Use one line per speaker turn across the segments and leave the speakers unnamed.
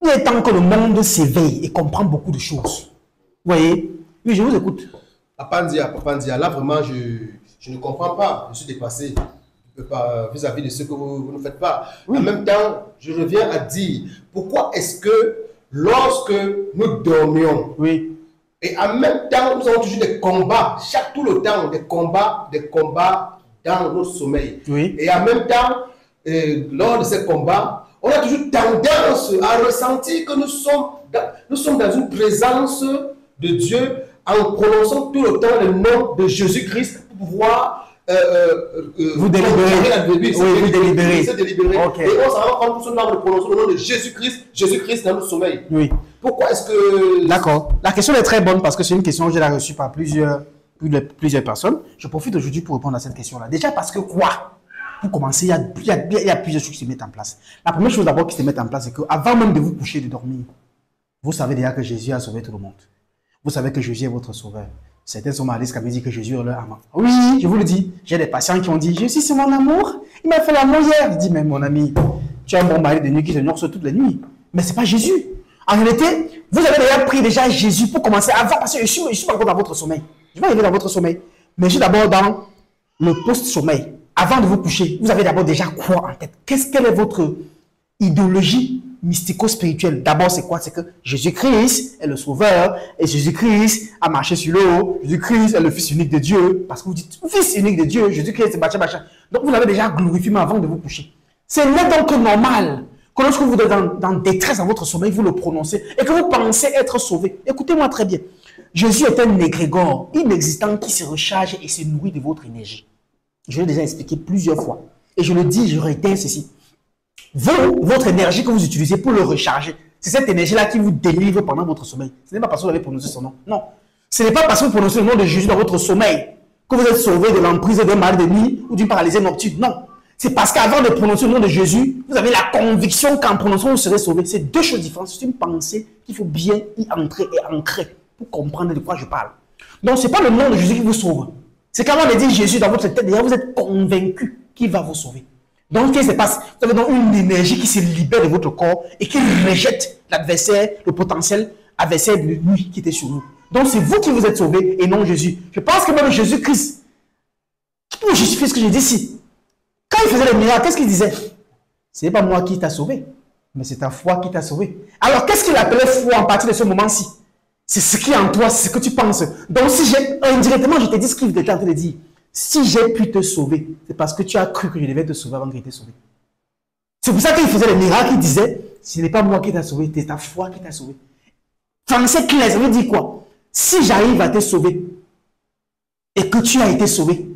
Il est temps que le monde s'éveille et comprend beaucoup de choses. Vous voyez? Oui, je vous écoute.
Papa Ndia, là vraiment, je ne comprends pas. Je suis dépassé vis-à-vis de ce que vous ne faites pas.
Oui.
En même temps, je reviens à dire, pourquoi est-ce que lorsque nous dormions,
Oui.
et en même temps, nous avons toujours des combats, tout le temps, des combats dans notre sommeil.
Oui.
Et en même temps, lors de ces combats, on a toujours tendance à ressentir que nous sommes dans une présence de Dieu en prononçant tout le temps le nom de Jésus-Christ pour pouvoir
vous délibérer.
Oui,
vous délibérer.
Okay. Et on s'en rend compte que nous avons prononcé le nom de Jésus-Christ dans le sommeil.
Oui.
Pourquoi est-ce que...
D'accord. La question est très bonne parce que c'est une question que j'ai reçue par plusieurs personnes. Je profite aujourd'hui pour répondre à cette question-là. Déjà parce que quoi? Pour commencer, il y a plusieurs choses qui se mettent en place. La première chose d'abord qui se met en place, c'est qu'avant même de vous coucher et de dormir, vous savez déjà que Jésus a sauvé tout le monde. Vous savez que Jésus est votre sauveur. Certains sont malades qui me disent que Jésus est leur amant. Oui, je vous le dis. J'ai des patients qui ont dit, Jésus c'est mon amour. Il m'a fait l'amour hier. Je dis, mais mon ami, tu as un bon mari de nuit qui se nourrit toutes les nuits. Mais ce n'est pas Jésus. En réalité, vous avez déjà pris Jésus pour commencer avant, parce que je suis pas encore dans votre sommeil. Je vais arriver dans votre sommeil. Mais je suis d'abord dans le post-sommeil. Avant de vous coucher, vous avez d'abord déjà quoi en tête? Quelle est votre idéologie mystico-spirituelle? D'abord, c'est quoi? C'est que Jésus-Christ est le sauveur et Jésus-Christ a marché sur l'eau. Jésus-Christ est le Fils unique de Dieu. Parce que vous dites, Fils unique de Dieu, Jésus-Christ, c'est machin. Donc, vous l'avez déjà glorifié avant de vous coucher. C'est donc normal que lorsque vous êtes dans détresse dans votre sommeil, vous le prononcez et que vous pensez être sauvé. Écoutez-moi très bien. Jésus est un égrégore inexistant qui se recharge et se nourrit de votre énergie. Je l'ai déjà expliqué plusieurs fois. Et je le dis, je réitère ceci. Votre énergie que vous utilisez pour le recharger, c'est cette énergie-là qui vous délivre pendant votre sommeil. Ce n'est pas parce que vous avez prononcé son nom. Non. Ce n'est pas parce que vous prononcez le nom de Jésus dans votre sommeil que vous êtes sauvé de l'emprise d'un mal de nuit ou d'une paralysie nocturne. Non. C'est parce qu'avant de prononcer le nom de Jésus, vous avez la conviction qu'en prononçant, vous serez sauvé. C'est deux choses différentes. C'est une pensée qu'il faut bien y entrer et ancrer pour comprendre de quoi je parle. Donc, ce n'est pas le nom de Jésus qui vous sauve. C'est quand on dit Jésus dans votre tête, déjà vous êtes convaincu qu'il va vous sauver. Donc, qu'est-ce qui se passe? Vous avez donc une énergie qui se libère de votre corps et qui rejette l'adversaire, le potentiel adversaire de nuit qui était sur vous. Donc, c'est vous qui vous êtes sauvé et non Jésus. Je pense que même Jésus-Christ, qui peut justifier ce que j'ai dit ici? Quand il faisait les miracles, qu'est-ce qu'il disait? Ce n'est pas moi qui t'a sauvé, mais c'est ta foi qui t'a sauvé. Alors, qu'est-ce qu'il appelait foi en partir de ce moment-ci? C'est ce qui est en toi, c'est ce que tu penses. Donc, si indirectement, je t'ai dit ce qu'il était en train de dire. Si j'ai pu te sauver, c'est parce que tu as cru que je devais te sauver avant que je t'ai sauvé. C'est pour ça qu'il faisait les miracles, il disait, ce n'est pas moi qui t'a sauvé, c'est ta foi qui t'a sauvé. Français clair, ça veut dire quoi? Si j'arrive à te sauver et que tu as été sauvé,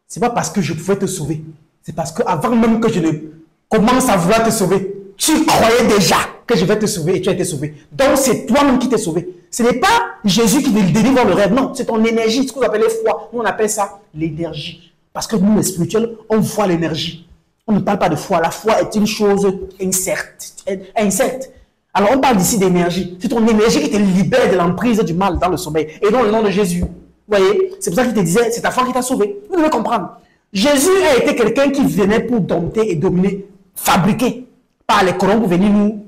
ce n'est pas parce que je pouvais te sauver. C'est parce qu'avant même que je ne commence à vouloir te sauver, tu croyais déjà que je vais te sauver et tu as été sauvé. Donc, c'est toi-même qui t'es sauvé. Ce n'est pas Jésus qui te délivre le rêve. Non, c'est ton énergie, ce que vous appelez foi. Nous, on appelle ça l'énergie. Parce que nous, les spirituels, on voit l'énergie. On ne parle pas de foi. La foi est une chose incerte. Alors, on parle ici d'énergie. C'est ton énergie qui te libère de l'emprise du mal dans le sommeil. Et non le nom de Jésus. Vous voyez, c'est pour ça qu'il te disait, c'est ta foi qui t'a sauvé. Vous devez comprendre. Jésus a été quelqu'un qui venait pour dompter et dominer, fabriqué par les colons pour venir nous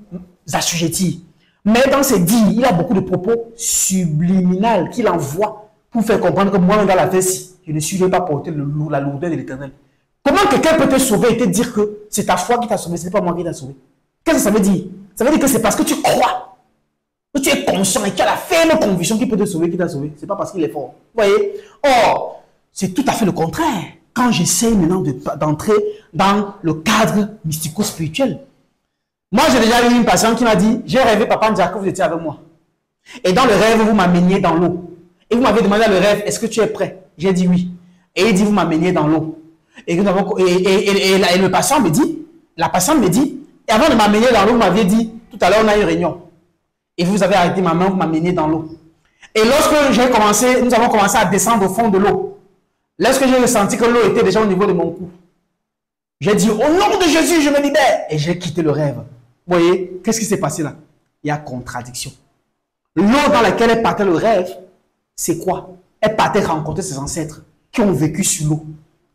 assujettir. Mais dans ses dires, il a beaucoup de propos subliminaux qu'il envoie pour faire comprendre que moi, dans la vie, je ne suis pas porter la lourdeur de l'Éternel. Comment quelqu'un peut te sauver et te dire que c'est ta foi qui t'a sauvé, ce n'est pas moi qui t'a sauvé? Qu'est-ce que ça veut dire? Ça veut dire que c'est parce que tu crois, que tu es conscient et tu as la ferme conviction qu'il peut te sauver, qui t'a sauvé. Ce n'est pas parce qu'il est fort. Vous voyez? Or, c'est tout à fait le contraire. Quand j'essaie maintenant d'entrer dans le cadre mystico-spirituel, moi, j'ai déjà eu une patiente qui m'a dit, j'ai rêvé, Papa Ndia, que vous étiez avec moi. Et dans le rêve, vous m'ameniez dans l'eau. Et vous m'avez demandé dans le rêve, est-ce que tu es prêt? J'ai dit oui. Et il dit, vous m'ameniez dans l'eau. Et le patient me dit, la patiente me dit, et avant de m'amener dans l'eau, vous m'aviez dit, tout à l'heure, on a eu une réunion. Et vous avez arrêté ma main, vous m'ameniez dans l'eau. Et lorsque nous avons commencé à descendre au fond de l'eau, lorsque j'ai ressenti que l'eau était déjà au niveau de mon cou, j'ai dit, au nom de Jésus, je me libère. Et j'ai quitté le rêve. Vous voyez, qu'est-ce qui s'est passé là? Il y a contradiction. L'eau dans laquelle elle partait le rêve, c'est quoi? Elle partait rencontrer ses ancêtres qui ont vécu sur l'eau.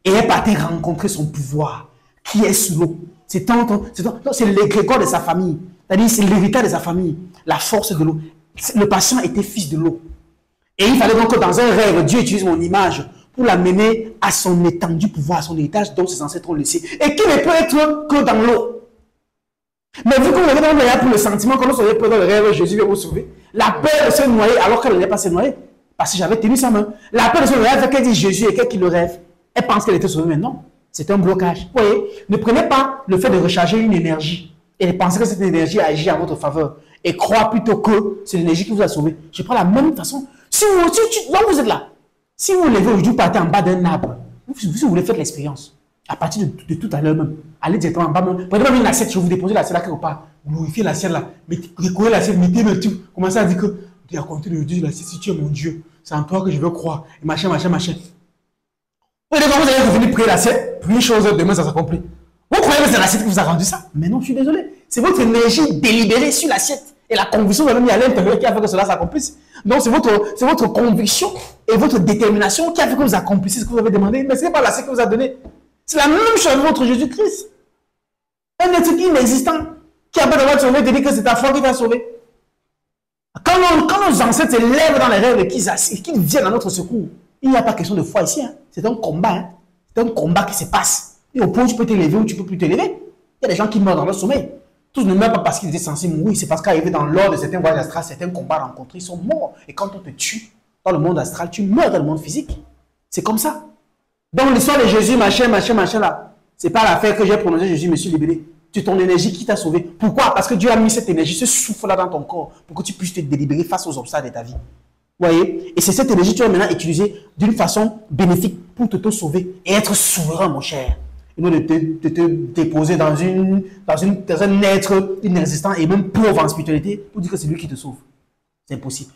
Et elle partait rencontrer son pouvoir qui est sur l'eau. C'est l'égrégore de sa famille. C'est-à-dire, c'est l'héritage de sa famille, la force de l'eau. Le patient était fils de l'eau. Et il fallait donc que dans un rêve, Dieu utilise mon image pour l'amener à son étendu pouvoir, à son héritage dont ses ancêtres ont laissé. Et qui ne peut être que dans l'eau. Mais vu que vous avez dans le rêve pour le sentiment, quand vous soyez peur dans le rêve, Jésus vient vous sauver. La peur de se noyer alors qu'elle n'allait pas se noyer. Parce que j'avais tenu sa main. La peur de se noyer fait qu'elle dit Jésus et qu'elle qui le rêve. Elle pense qu'elle était sauvée, mais non. C'est un blocage. Vous voyez, ne prenez pas le fait de recharger une énergie et pensez que cette énergie agit en votre faveur. Et croire plutôt que c'est l'énergie qui vous a sauvé. Je prends la même façon. Si vous êtes là, si vous levez aujourd'hui, vous partez en bas d'un arbre, si vous voulez faire l'expérience, à partir de tout à l'heure même, allez directement en bas même, prenez même une assiette, je vais vous déposer l'assiette là quelque part, glorifiez l'assiette là, recollez l'assiette, mettez le tout, commencez à dire que, à compter de Dieu, si tu es mon Dieu, c'est en toi que je veux croire, et machin. Vous allez revenir prier l'assiette, puis une chose, demain ça s'accomplit. Vous croyez que c'est l'assiette qui vous a rendu ça? Mais non, je suis désolé. C'est votre énergie délibérée sur l'assiette. Et la conviction que vous avez mis à l'intérieur qui a fait que cela s'accomplisse. Donc, c'est votre conviction et votre détermination qui a fait que vous accomplissez ce que vous avez demandé. Mais ce n'est pas l'assiette que vous a donné. C'est la même chose avec votre Jésus-Christ. Un être inexistant qui a pas d'avoir sauvé, te dit que c'est ta foi qui t'a sauvé. Quand nos ancêtres se lèvent dans les rêves et qu'ils viennent à notre secours, il n'y a pas question de foi ici. Hein. C'est un combat. Hein. C'est un combat qui se passe. Et au point où tu peux t'élever ou tu ne peux plus t'élever. Il y a des gens qui meurent dans leur sommeil. Tous ne meurent pas parce qu'ils étaient censés mourir, c'est parce qu'arrivé dans l'ordre de certains voyages astrales, certains combats rencontrés, ils sont morts. Et quand on te tue dans le monde astral, tu meurs dans le monde physique. C'est comme ça. Donc l'histoire de Jésus, machin là, c'est pas l'affaire que j'ai prononcé, Jésus me suis libéré. C'est ton énergie qui t'a sauvé. Pourquoi? Parce que Dieu a mis cette énergie, ce souffle-là dans ton corps, pour que tu puisses te délibérer face aux obstacles de ta vie. Vous voyez? Et c'est cette énergie que tu vas maintenant utiliser d'une façon bénéfique pour te sauver et être souverain, mon cher. Et non de te déposer dans un être inexistant et même pauvre en spiritualité pour dire que c'est lui qui te sauve. C'est impossible.